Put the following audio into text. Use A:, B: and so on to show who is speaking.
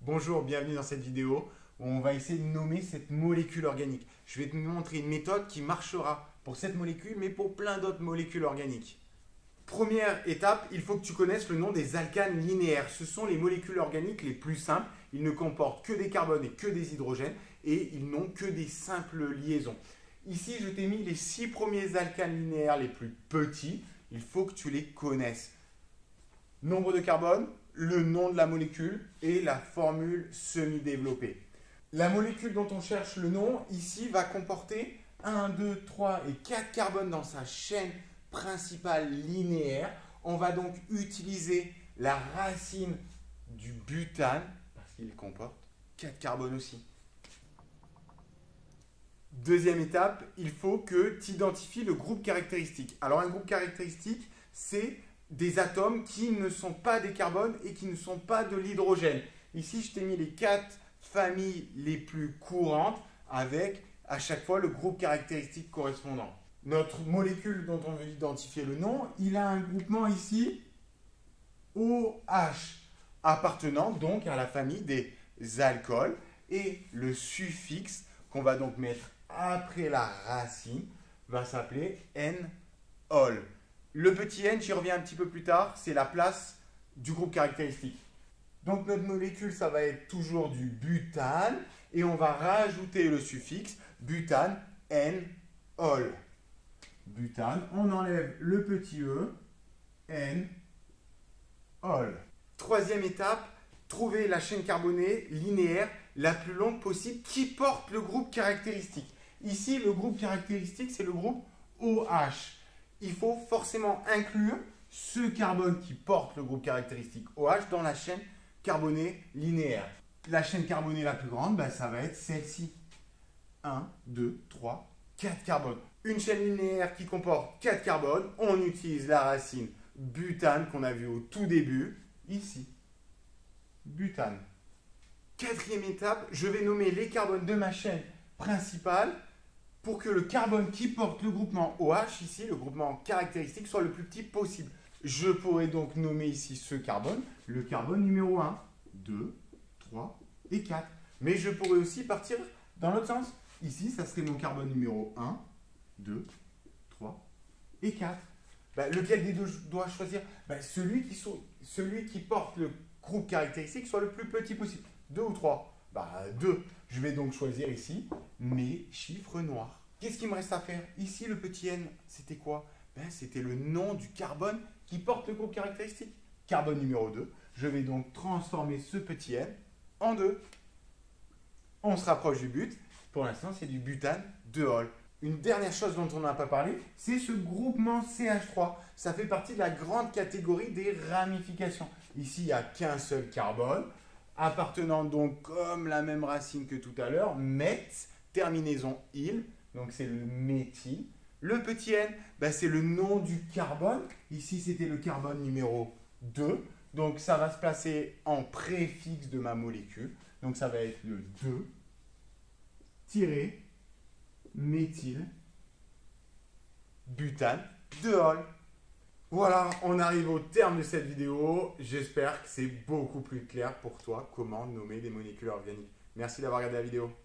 A: Bonjour, bienvenue dans cette vidéo où on va essayer de nommer cette molécule organique. Je vais te montrer une méthode qui marchera pour cette molécule, mais pour plein d'autres molécules organiques. Première étape, il faut que tu connaisses le nom des alcanes linéaires. Ce sont les molécules organiques les plus simples. Ils ne comportent que des carbones et que des hydrogènes et ils n'ont que des simples liaisons. Ici, je t'ai mis les 6 premiers alcanes linéaires les plus petits. Il faut que tu les connaisses. Nombre de carbone, le nom de la molécule et la formule semi-développée. La molécule dont on cherche le nom, ici, va comporter 1, 2, 3 et 4 carbones dans sa chaîne principale linéaire. On va donc utiliser la racine du butane, parce qu'il comporte 4 carbones aussi. Deuxième étape, il faut que tu identifies le groupe caractéristique. Alors un groupe caractéristique, c'est des atomes qui ne sont pas des carbones et qui ne sont pas de l'hydrogène. Ici, je t'ai mis les 4 familles les plus courantes avec à chaque fois le groupe caractéristique correspondant. Notre molécule dont on veut identifier le nom, il a un groupement ici OH, appartenant donc à la famille des alcools, et le suffixe qu'on va donc mettre après la racine va s'appeler N-ol. Le petit n, j'y reviens un petit peu plus tard, c'est la place du groupe caractéristique. Donc notre molécule, ça va être toujours du butane et on va rajouter le suffixe butane, N-ol. Butane, on enlève le petit e, N-ol. Troisième étape, trouver la chaîne carbonée linéaire la plus longue possible qui porte le groupe caractéristique. Ici, le groupe caractéristique, c'est le groupe OH. Il faut forcément inclure ce carbone qui porte le groupe caractéristique OH dans la chaîne carbonée linéaire. La chaîne carbonée la plus grande, ça va être celle-ci. 1, 2, 3, 4 carbones. Une chaîne linéaire qui comporte 4 carbones, on utilise la racine butane qu'on a vue au tout début, ici. Butane. Quatrième étape, je vais nommer les carbones de ma chaîne principale pour que le carbone qui porte le groupement OH, ici, le groupement caractéristique, soit le plus petit possible. Je pourrais donc nommer ici ce carbone, le carbone numéro 1, 2, 3 et 4. Mais je pourrais aussi partir dans l'autre sens. Ici, ça serait mon carbone numéro 1, 2, 3 et 4. Lequel des deux je dois choisir? Celui qui porte le groupe caractéristique soit le plus petit possible. 2 ou 3? 2. Je vais donc choisir ici mes chiffres noirs. Qu'est-ce qu'il me reste à faire? Ici, le petit n, c'était quoi? C'était le nom du carbone qui porte le groupe caractéristique. Carbone numéro 2. Je vais donc transformer ce petit n en 2. On se rapproche du but. Pour l'instant, c'est du butane 2-ol. Une dernière chose dont on n'a pas parlé, c'est ce groupement CH3. Ça fait partie de la grande catégorie des ramifications. Ici, il n'y a qu'un seul carbone, appartenant donc comme la même racine que tout à l'heure, met, terminaison il, donc c'est le méthyle. Le petit n, c'est le nom du carbone. Ici, c'était le carbone numéro 2. Donc, ça va se placer en préfixe de ma molécule. Donc, ça va être le 2 tiré méthyle butane 2-ol. Voilà, on arrive au terme de cette vidéo. J'espère que c'est beaucoup plus clair pour toi comment nommer des molécules organiques. Merci d'avoir regardé la vidéo.